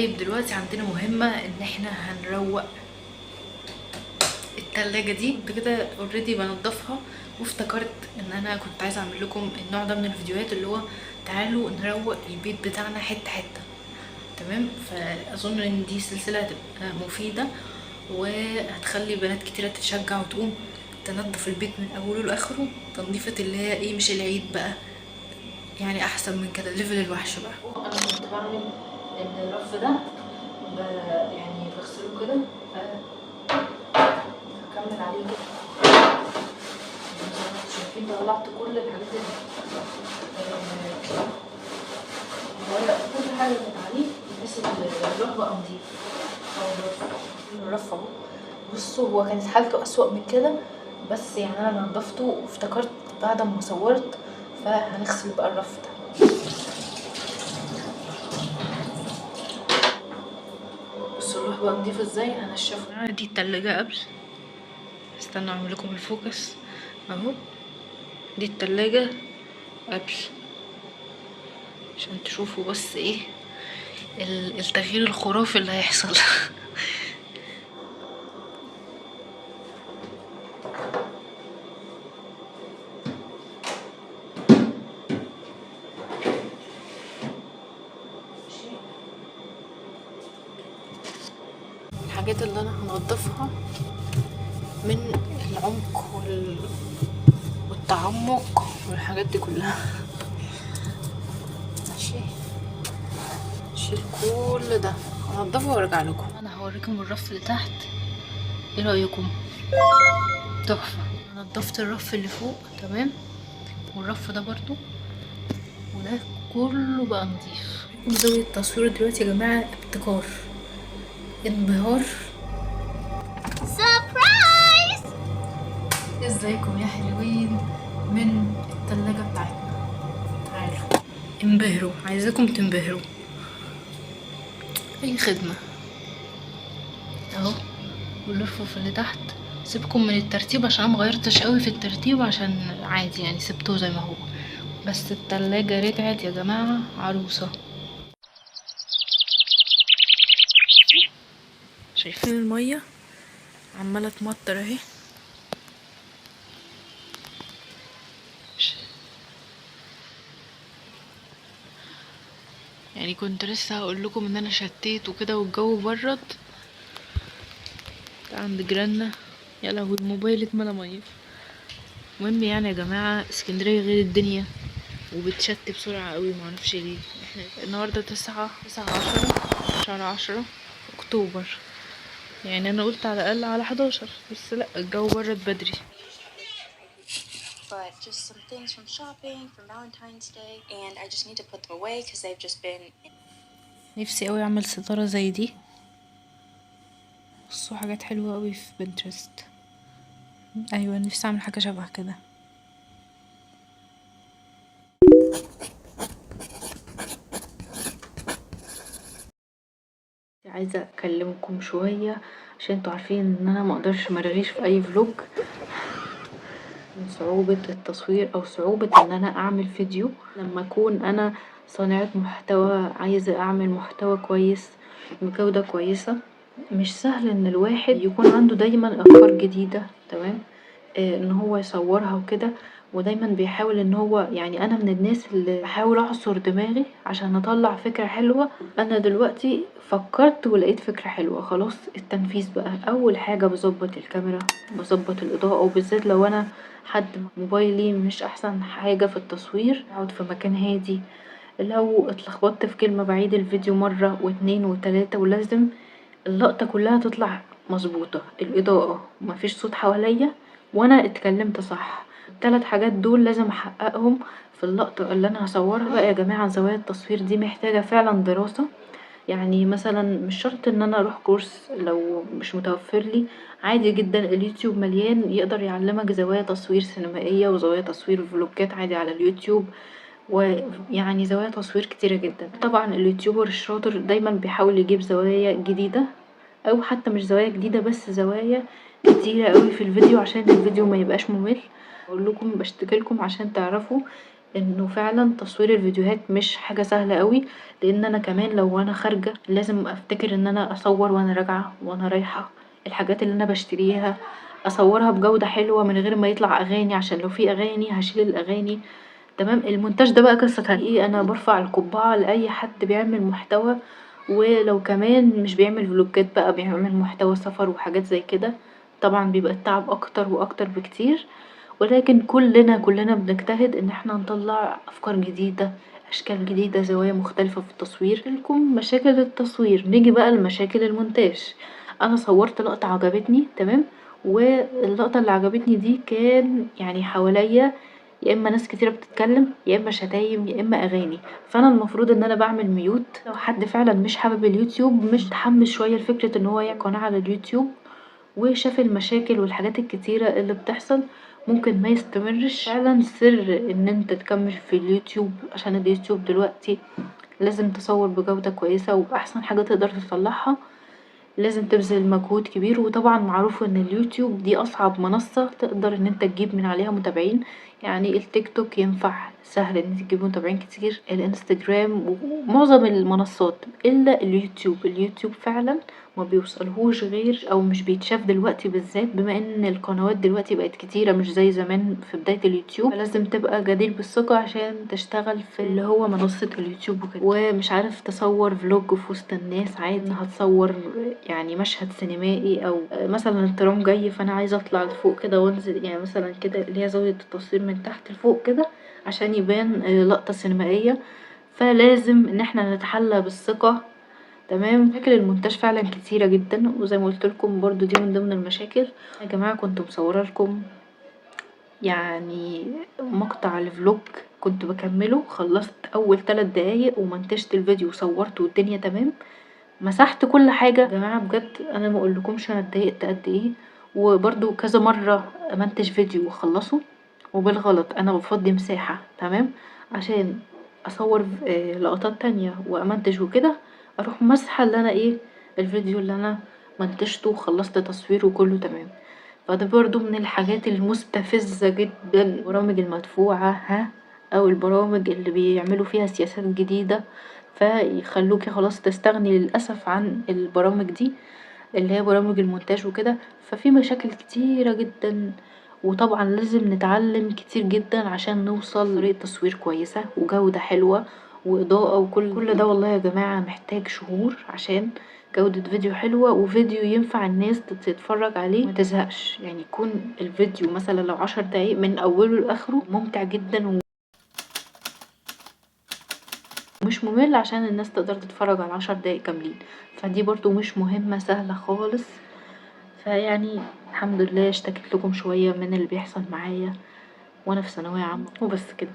طيب دلوقتي عندنا مهمة ان احنا هنروق التلاجة دي. كده اوريدي بنضفها، وافتكرت ان انا كنت عايزة اعمل لكم النوع ده من الفيديوهات اللي هو تعالوا نروق البيت بتاعنا حتة حتة. تمام، فاظن ان دي سلسلة هتبقى مفيدة وهتخلي بنات كتيرة تتشجع وتقوم تنظف البيت من اوله لاخره، تنظيفة اللي هي ايه، مش العيد بقى، يعني احسن من كده، ليفل الوحش بقى. انا كنت بعمل الرف ده يعني بغسله كده، هكمل عليه كده. زي ما انتم شايفين طلعت كل الحاجات كل حاجه كانت عليه، بحيث الرف بقى نضيف. الرف اهو، بصوا هو كانت حالته اسوأ من كده، بس يعني انا نضفته وافتكرت بعد ما صورت، فهنغسل بقى الرف ده. بصوا الروح بقى نضيف ازاي، هنشفه. دي التلاجة قبل، استنى اعمل لكم الفوكس اهو. دي التلاجة قبل عشان تشوفوا بس ايه التغيير الخرافي اللي هيحصل. الحاجات اللي انا هنضفها من العمق والتعمق والحاجات دي كلها، ماشي. شيل كل ده هنضفه وارجع لكم. انا هوريكم الرف اللي تحت، ايه رايكم؟ تحفه. انا نضفت الرف اللي فوق تمام، والرف ده برضو، وده كله بقى نضيف. زاوية التصوير دلوقتي يا جماعه ابتكار، انبهار، سربرايز. ازيكم يا حلوين من التلاجة بتاعتنا؟ تعالوا انبهروا، عايزاكم تنبهروا. اي خدمة اهو. والرفوف اللي تحت سيبكم من الترتيب عشان انا مغيرتش قوي في الترتيب، عشان عادي يعني سبته زي ما هو، بس التلاجة رجعت يا جماعة عروسة. شايفين المية عمالة تمطر اهي، يعني كنت لسه هقول لكم ان انا شتيت وكده والجو برد عند جيراننا. يا لهوي الموبايل اتملى ميه. المهم يعني يا جماعه اسكندريه غير الدنيا وبتشتي بسرعه قوي، معرفش ليه. احنا النهارده 9/10 شهر 10 اكتوبر، يعني انا قلت على الاقل على 11، بس لا الجو برد بدري. But just some things from shopping for Valentine's Day and I just need to put them away because they've just been. نفسي قوي اعمل ستاره زي دي، بصوا حاجات حلوه قوي في بنترست. ايوه نفسي اعمل حاجه شبه كده. عايزه اكلمكم شويه عشان انتوا عارفين ان انا مقدرش مرغيش في اي فلوج من صعوبة التصوير او صعوبة ان انا اعمل فيديو. لما اكون انا صانعة محتوى عايزة اعمل محتوى كويس بجودة كويسة، مش سهل ان الواحد يكون عنده دايما افكار جديدة. تمام، ان هو يصورها وكده، ودايما بيحاول ان هو، يعني انا من الناس اللي بحاول اعصر دماغي عشان اطلع فكرة حلوة. انا دلوقتي فكرت ولقيت فكرة حلوة، خلاص التنفيذ بقى. اول حاجة بظبط الكاميرا، بظبط الاضاءة، وبالذات لو انا حد موبايلي مش احسن حاجة في التصوير، اقعد في مكان هادي. لو اتلخبطت في كلمة بعيد الفيديو مرة واتنين وتلاتة، ولازم اللقطة كلها تطلع مظبوطة، الإضاءة ومفيش صوت حواليا وانا اتكلمت صح. التلات حاجات دول لازم احققهم في اللقطة اللي انا هصورها. بقى يا جماعة زوايا التصوير دي محتاجة فعلا دراسة، يعني مثلا مش شرط ان انا اروح كورس لو مش متوفر لي، عادي جدا اليوتيوب مليان يقدر يعلمك زوايا تصوير سينمائية وزوايا تصوير فلوجات عادي على اليوتيوب، ويعني زوايا تصوير كتيرة جدا. طبعا اليوتيوبر الشاطر دايما بيحاول يجيب زوايا جديدة، او حتى مش زوايا جديدة بس زوايا كتيرة قوي في الفيديو عشان الفيديو ما يبقاش ممل. اقول لكم بشتكلكم عشان تعرفوا انه فعلا تصوير الفيديوهات مش حاجة سهلة قوي، لان انا كمان لو انا خارجة لازم افتكر ان انا اصور وانا راجعة وانا رايحة، الحاجات اللي انا بشتريها اصورها بجودة حلوة من غير ما يطلع اغاني، عشان لو في اغاني هشيل الاغاني. تمام. المونتاج ده بقى قصة تانية. انا برفع القبعة لاي حد بيعمل محتوى، ولو كمان مش بيعمل فلوجات بقى بيعمل محتوى سفر وحاجات زي كده، طبعا بيبقى التعب اكتر واكتر بكتير. ولكن كلنا بنجتهد ان احنا نطلع افكار جديدة، اشكال جديدة، زوايا مختلفة في التصوير. لكم مشاكل التصوير، نيجي بقى لمشاكل المونتاج. انا صورت لقطة عجبتني تمام، واللقطة اللي عجبتني دي كان يعني حواليا يا اما ناس كتيرة بتتكلم يا اما شتايم يا اما اغاني، فانا المفروض ان انا بعمل ميوت. لو حد فعلا مش حابب اليوتيوب، مش متحمس شوية لفكرة ان هو يعمل قناة على اليوتيوب، وشاف المشاكل والحاجات الكتيرة اللي بتحصل، ممكن ما يستمرش. فعلا سر ان انت تكمل في اليوتيوب، عشان اليوتيوب دلوقتي لازم تصور بجودة كويسة وبأحسن حاجة تقدر تطلعها، لازم تبذل مجهود كبير. وطبعا معروف ان اليوتيوب دي اصعب منصة تقدر ان انت تجيب من عليها متابعين. يعني التيك توك ينفع سهل ان انت تجيب متابعين كتير، الانستجرام ومعظم المنصات، الا اليوتيوب فعلا ما بيوصلهوش غير او مش بيتشاف دلوقتي، بالذات بما ان القنوات دلوقتي بقت كتيرة مش زي زمان في بداية اليوتيوب. فلازم تبقى جدير بالثقة عشان تشتغل في اللي هو منصة اليوتيوب وكده. ومش عارف تصور فلوج في وسط الناس عادي، هتصور يعني مشهد سينمائي او مثلا الترام جاي فانا عايزة اطلع لفوق كده وانزل، يعني مثلا كده اللي هي زاوية التصوير من تحت لفوق كده عشان يبان لقطة سينمائية. فلازم ان احنا نتحلى بالثقة. تمام. مشاكل المونتاج فعلا كتيرة جدا، وزي ما قلت لكم برضو دي من ضمن المشاكل. يا جماعة كنت مصورة لكم يعني مقطع الفلوج، كنت بكمله، خلصت اول 3 دقايق ومنتجت الفيديو وصورته والدنيا تمام، مسحت كل حاجة. يا جماعة بجد انا ما اقولكمش انا اتضايقت قد ايه. وبرضو كذا مرة امنتج فيديو واخلصه، وبالغلط انا بفضي مساحة تمام عشان اصور لقطات تانية وامنتج وكده، اروح مسحة اللي انا الفيديو اللي انا منتجته وخلصت تصويره وكله تمام. فده برضو من الحاجات المستفزة جدا. البرامج المدفوعة او البرامج اللي بيعملوا فيها سياسات جديدة، فيخلوكي خلاص تستغني للأسف عن البرامج دي اللي هي برامج المونتاج وكده. ففي مشاكل كتيرة جدا، وطبعا لازم نتعلم كتير جدا عشان نوصل لطريقة تصوير كويسة وجودة حلوة وإضاءة وكل ده. والله يا جماعة محتاج شهور عشان جودة فيديو حلوة، وفيديو ينفع الناس تتفرج عليه متزهقش، يعني يكون الفيديو مثلا لو 10 دقايق من أوله لآخره ممتع جدا ومش ممل عشان الناس تقدر تتفرج على 10 دقايق كاملين. فدي برضو مش مهمة سهلة خالص. فيعني الحمد لله اشتكيت لكم شوية من اللي بيحصل معايا وانا في ثانوية عامة وبس كده.